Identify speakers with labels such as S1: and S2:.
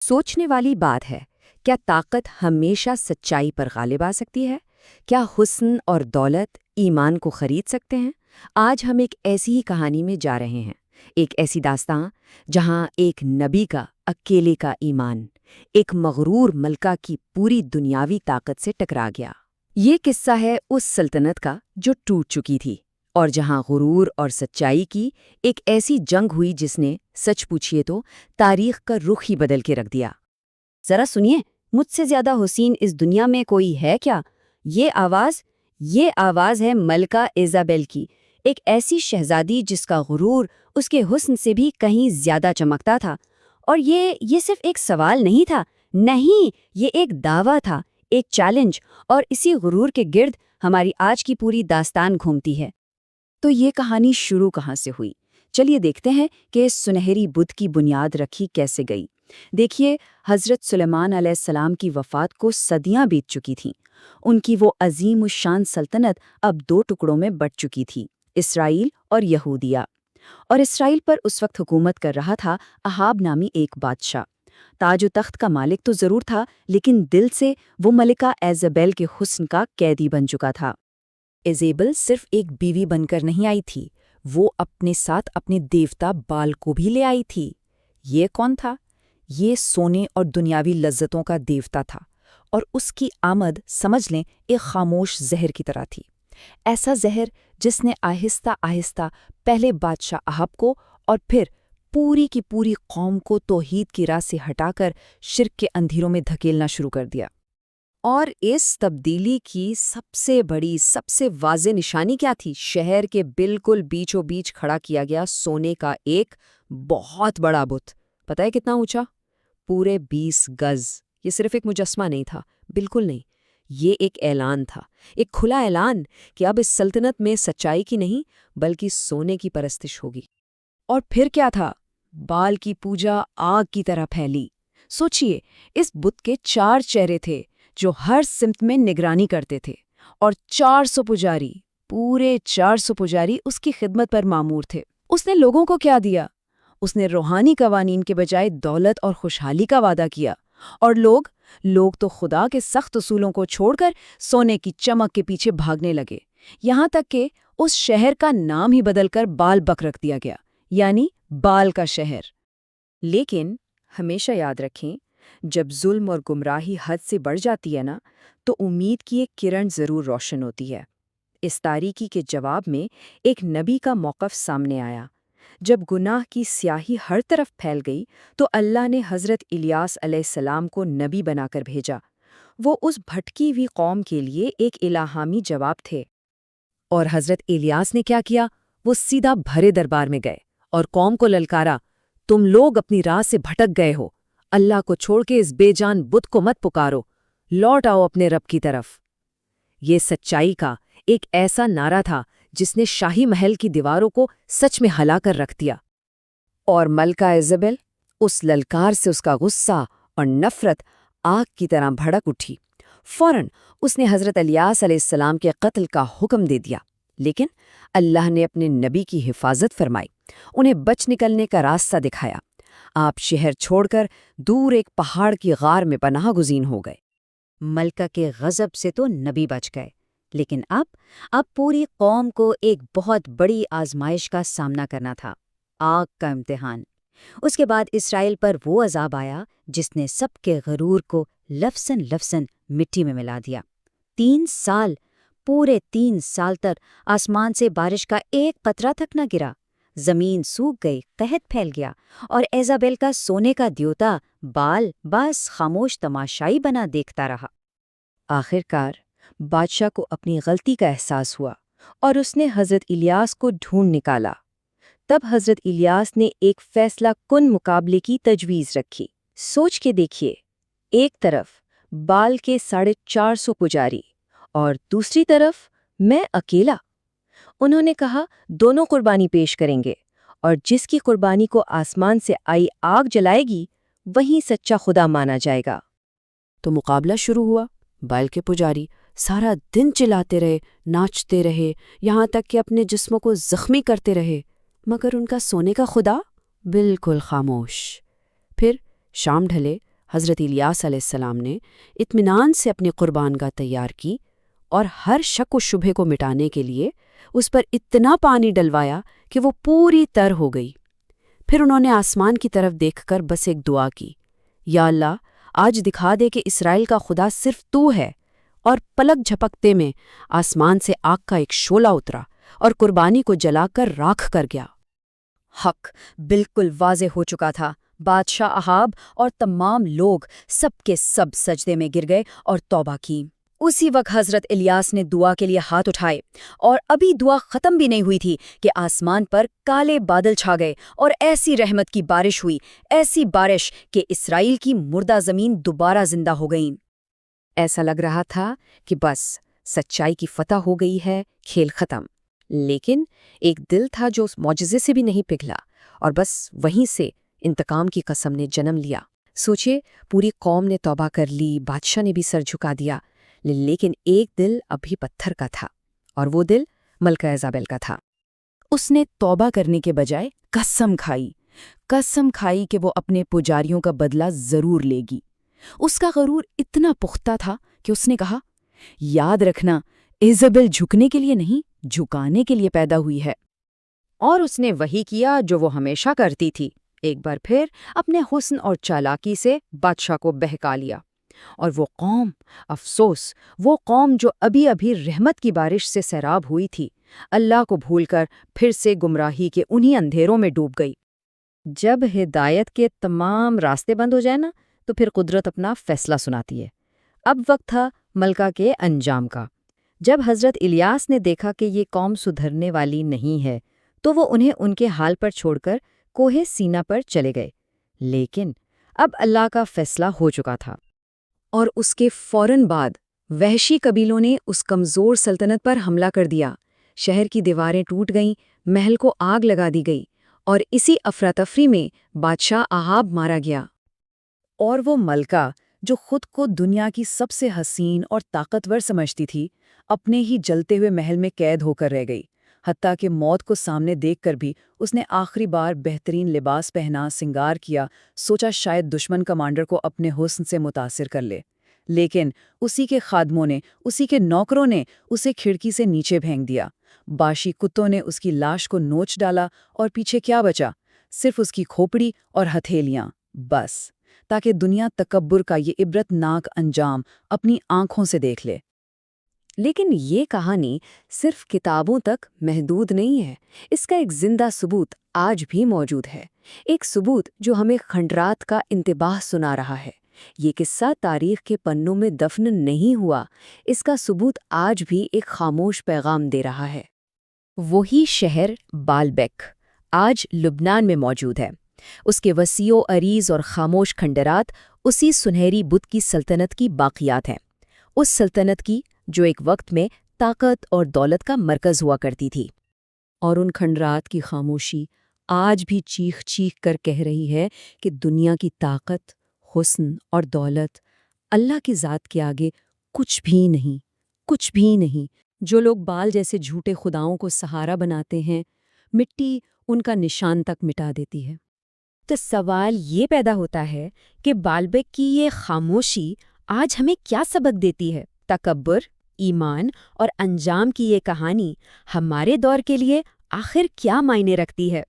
S1: سوچنے والی بات ہے، کیا طاقت ہمیشہ سچائی پر غالب آ سکتی ہے؟ کیا حسن اور دولت ایمان کو خرید سکتے ہیں؟ آج ہم ایک ایسی ہی کہانی میں جا رہے ہیں، ایک ایسی داستاں جہاں ایک نبی کا اکیلے کا ایمان ایک مغرور ملکہ کی پوری دنیاوی طاقت سے ٹکرا گیا۔ یہ قصہ ہے اس سلطنت کا جو ٹوٹ چکی تھی، اور جہاں غرور اور سچائی کی ایک ایسی جنگ ہوئی جس نے سچ پوچھئے تو تاریخ کا رخ ہی بدل کے رکھ دیا۔
S2: ذرا سنیے، مجھ سے زیادہ حسین اس دنیا میں کوئی ہے کیا؟ یہ آواز ہے ملکہ ایزابیل کی، ایک ایسی شہزادی جس کا غرور اس کے حسن سے بھی کہیں زیادہ چمکتا تھا۔ اور یہ صرف ایک سوال نہیں تھا، نہیں، یہ ایک دعویٰ تھا، ایک چیلنج، اور اسی غرور کے گرد ہماری آج کی پوری داستان گھومتی ہے۔
S1: تو یہ کہانی شروع کہاں سے ہوئی؟ چلیے دیکھتے ہیں کہ اس سنہری بدھ کی بنیاد رکھی کیسے گئی۔ دیکھیے، حضرت سلیمان علیہ السلام کی وفات کو صدیاں بیت چکی تھیں۔ ان کی وہ عظیم الشان سلطنت اب دو ٹکڑوں میں بٹ چکی تھی، اسرائیل اور یہودیہ۔ اور اسرائیل پر اس وقت حکومت کر رہا تھا احاب نامی ایک بادشاہ۔ تاج و تخت کا مالک تو ضرور تھا، لیکن دل سے وہ ملکہ ایزابیل کے حسن کا قیدی بن چکا تھا۔ ایزابیل صرف ایک بیوی بن کر نہیں آئی تھی، وہ اپنے ساتھ اپنے دیوتا بال کو بھی لے آئی تھی۔ یہ کون تھا؟ یہ سونے اور دنیاوی لذتوں کا دیوتا تھا، اور اس کی آمد سمجھ لیں ایک خاموش زہر کی طرح تھی۔ ایسا زہر جس نے آہستہ آہستہ پہلے بادشاہ احاب کو اور پھر پوری کی پوری قوم کو توحید کی راہ سے ہٹا کر شرک کے اندھیروں میں دھکیلنا شروع کر دیا۔ اور اس تبدیلی کی سب سے بڑی، سب سے واضح نشانی کیا تھی؟ شہر کے بالکل بیچوں بیچ کھڑا کیا گیا سونے کا ایک بہت بڑا بت۔ پتہ ہے کتنا اونچا؟ پورے 20 گز۔ یہ صرف ایک مجسمہ نہیں تھا، بالکل نہیں، یہ ایک اعلان تھا، ایک کھلا اعلان کہ اب اس سلطنت میں سچائی کی نہیں بلکہ سونے کی پرستش ہوگی۔ اور پھر کیا تھا؟ بال کی پوجا آگ کی طرح پھیلی۔ سوچئے، اس بت کے 4 چہرے تھے جو ہر سمت میں نگرانی کرتے تھے، اور 400 پجاری، پورے 400 پجاری اس کی خدمت پر مامور تھے۔ اس نے لوگوں کو کیا دیا؟ اس نے روحانی قوانین کے بجائے دولت اور خوشحالی کا وعدہ کیا، اور لوگ تو خدا کے سخت اصولوں کو چھوڑ کر سونے کی چمک کے پیچھے بھاگنے لگے، یہاں تک کہ اس شہر کا نام ہی بدل کر بال بک رکھ دیا گیا، یعنی بال کا شہر۔ لیکن ہمیشہ یاد رکھیں، جب ظلم اور گمراہی حد سے بڑھ جاتی ہے نا، تو امید کی ایک کرن ضرور روشن ہوتی ہے۔ اس تاریکی کے جواب میں ایک نبی کا موقف سامنے آیا۔ جب گناہ کی سیاہی ہر طرف پھیل گئی تو اللہ نے حضرت الیاس علیہ السلام کو نبی بنا کر بھیجا۔ وہ اس بھٹکی ہوئی قوم کے لیے ایک الہامی جواب تھے۔ اور حضرت الیاس نے کیا کیا؟ وہ سیدھا بھرے دربار میں گئے اور قوم کو للکارا، تم لوگ اپنی راہ سے بھٹک گئے ہو، اللہ کو چھوڑ کے اس بے جان بت کو مت پکارو، لوٹ آؤ اپنے رب کی طرف۔ یہ سچائی کا ایک ایسا نعرہ تھا جس نے شاہی محل کی دیواروں کو سچ میں ہلا کر رکھ دیا۔ اور ملکہ ایزابیل، اس للکار سے اس کا غصہ اور نفرت آگ کی طرح بھڑک اٹھی۔ فوراً اس نے حضرت الیاس علیہ السلام کے قتل کا حکم دے دیا، لیکن اللہ نے اپنے نبی کی حفاظت فرمائی، انہیں بچ نکلنے کا راستہ دکھایا۔ آپ شہر چھوڑ کر دور ایک پہاڑ کی غار میں پناہ گزین ہو گئے۔
S2: ملکہ کے غضب سے تو نبی بچ گئے، لیکن اب پوری قوم کو ایک بہت بڑی آزمائش کا سامنا کرنا تھا، آگ کا امتحان۔ اس کے بعد اسرائیل پر وہ عذاب آیا جس نے سب کے غرور کو لفظاً مٹی میں ملا دیا۔ 3 سال، پورے 3 سال تک آسمان سے بارش کا ایک قطرہ تک نہ گرا، زمین سوکھ گئی، قحط پھیل گیا، اور ایزابیل کا سونے کا دیوتا بال بس خاموش تماشائی بنا دیکھتا رہا۔
S1: آخرکار بادشاہ کو اپنی غلطی کا احساس ہوا اور اس نے حضرت الیاس کو ڈھونڈ نکالا۔ تب حضرت الیاس نے ایک فیصلہ کن مقابلے کی تجویز رکھی۔ سوچ کے دیکھیے، ایک طرف بال کے 450 پجاری اور دوسری طرف میں اکیلا۔ انہوں نے کہا دونوں قربانی پیش کریں گے، اور جس کی قربانی کو آسمان سے آئی آگ جلائے گی وہیں سچا خدا مانا جائے گا۔ تو مقابلہ شروع ہوا۔ بال کے پجاری سارا دن چلاتے رہے، ناچتے رہے، یہاں تک کہ اپنے جسموں کو زخمی کرتے رہے، مگر ان کا سونے کا خدا بالکل خاموش۔ پھر شام ڈھلے، حضرت الیاس علیہ السلام نے اطمینان سے اپنی قربانگاہ تیار کی اور ہر شک و شبہے کو مٹانے کے لیے اس پر اتنا پانی ڈلوایا کہ وہ پوری تر ہو گئی۔ پھر انہوں نے آسمان کی طرف دیکھ کر بس ایک دعا کی، یا اللہ آج دکھا دے کہ اسرائیل کا خدا صرف تو ہے، اور پلک جھپکتے میں آسمان سے آگ کا ایک شعلہ اترا اور قربانی کو جلا کر راکھ کر گیا۔
S2: حق بالکل واضح ہو چکا تھا۔ بادشاہ احاب اور تمام لوگ سب کے سب سجدے میں گر گئے اور توبہ کی۔ اسی وقت حضرت الیاس نے دعا کے لیے ہاتھ اٹھائے، اور ابھی دعا ختم بھی نہیں ہوئی تھی کہ آسمان پر کالے بادل چھا گئے اور ایسی رحمت کی بارش ہوئی، ایسی بارش کہ اسرائیل کی مردہ زمین دوبارہ زندہ ہو گئیں۔
S1: ایسا لگ رہا تھا کہ بس سچائی کی فتح ہو گئی ہے، کھیل ختم۔ لیکن ایک دل تھا جو اس معجزے سے بھی نہیں پگھلا، اور بس وہیں سے انتقام کی قسم نے جنم لیا۔ سوچے، پوری قوم نے توبہ کر لی، بادشاہ نے بھی سر جھکا دیا، لیکن ایک دل ابھی پتھر کا تھا، اور وہ دل ملکہ ایزابل کا تھا۔ اس نے توبہ کرنے کے بجائے قسم کھائی کہ وہ اپنے پجاریوں کا بدلہ ضرور لے گی۔ اس کا غرور اتنا پختہ تھا کہ اس نے کہا، یاد رکھنا ایزابل جھکنے کے لیے نہیں، جھکانے کے لیے پیدا ہوئی ہے۔
S2: اور اس نے وہی کیا جو وہ ہمیشہ کرتی تھی، ایک بار پھر اپنے حسن اور چالاکی سے بادشاہ کو بہکا لیا۔ اور وہ قوم، افسوس، وہ قوم جو ابھی ابھی رحمت کی بارش سے سیراب ہوئی تھی، اللہ کو بھول کر پھر سے گمراہی کے انہی اندھیروں میں ڈوب گئی۔ جب ہدایت کے تمام راستے بند ہو جائے نا، تو پھر قدرت اپنا فیصلہ سناتی ہے۔ اب وقت تھا ملکہ کے انجام کا۔ جب حضرت الیاس نے دیکھا کہ یہ قوم سدھرنے والی نہیں ہے، تو وہ انہیں ان کے حال پر چھوڑ کر کوہ سینا پر چلے گئے۔ لیکن اب اللہ کا فیصلہ ہو چکا تھا، اور اس کے فوراً بعد وحشی قبیلوں نے اس کمزور سلطنت پر حملہ کر دیا۔ شہر کی دیواریں ٹوٹ گئیں، محل کو آگ لگا دی گئی، اور اسی افراتفری میں بادشاہ احاب مارا گیا۔ اور وہ ملکہ جو خود کو دنیا کی سب سے حسین اور طاقتور سمجھتی تھی، اپنے ہی جلتے ہوئے محل میں قید ہو کر رہ گئی۔ حتیٰ کہ موت کو سامنے دیکھ کر بھی اس نے آخری بار بہترین لباس پہنا، سنگار کیا، سوچا شاید دشمن کمانڈر کو اپنے حسن سے متاثر کر لے۔ لیکن اسی کے خادموں نے، اسی کے نوکروں نے اسے کھڑکی سے نیچے پھینک دیا۔ باشی کتوں نے اس کی لاش کو نوچ ڈالا، اور پیچھے کیا بچا؟ صرف اس کی کھوپڑی اور ہتھیلیاں، بس، تاکہ دنیا تکبر کا یہ عبرت ناک انجام اپنی آنکھوں سے دیکھ لے۔ لیکن یہ کہانی صرف کتابوں تک محدود نہیں ہے، اس کا ایک زندہ ثبوت آج بھی موجود ہے، ایک ثبوت جو ہمیں کھنڈرات کا انتباہ سنا رہا ہے۔ یہ قصہ تاریخ کے پنوں میں دفن نہیں ہوا، اس کا ثبوت آج بھی ایک خاموش پیغام دے رہا ہے۔ وہی شہر بالبیک آج لبنان میں موجود ہے، اس کے وسیع و عریض اور خاموش کھنڈرات اسی سنہری بت کی سلطنت کی باقیات ہیں، اس سلطنت کی جو ایک وقت میں طاقت اور دولت کا مرکز ہوا کرتی تھی۔ اور ان کھنڈرات کی خاموشی آج بھی چیخ چیخ کر کہہ رہی ہے کہ دنیا کی طاقت، حسن اور دولت اللہ کی ذات کے آگے کچھ بھی نہیں، کچھ بھی نہیں۔ جو لوگ بال جیسے جھوٹے خداؤں کو سہارا بناتے ہیں، مٹی ان کا نشان تک مٹا دیتی ہے۔ تو سوال یہ پیدا ہوتا ہے کہ بالبیک کی یہ خاموشی آج ہمیں کیا سبق دیتی ہے؟ تکبر، ایمان اور انجام کی یہ کہانی ہمارے دور کے لیے آخر کیا معنی رکھتی ہے؟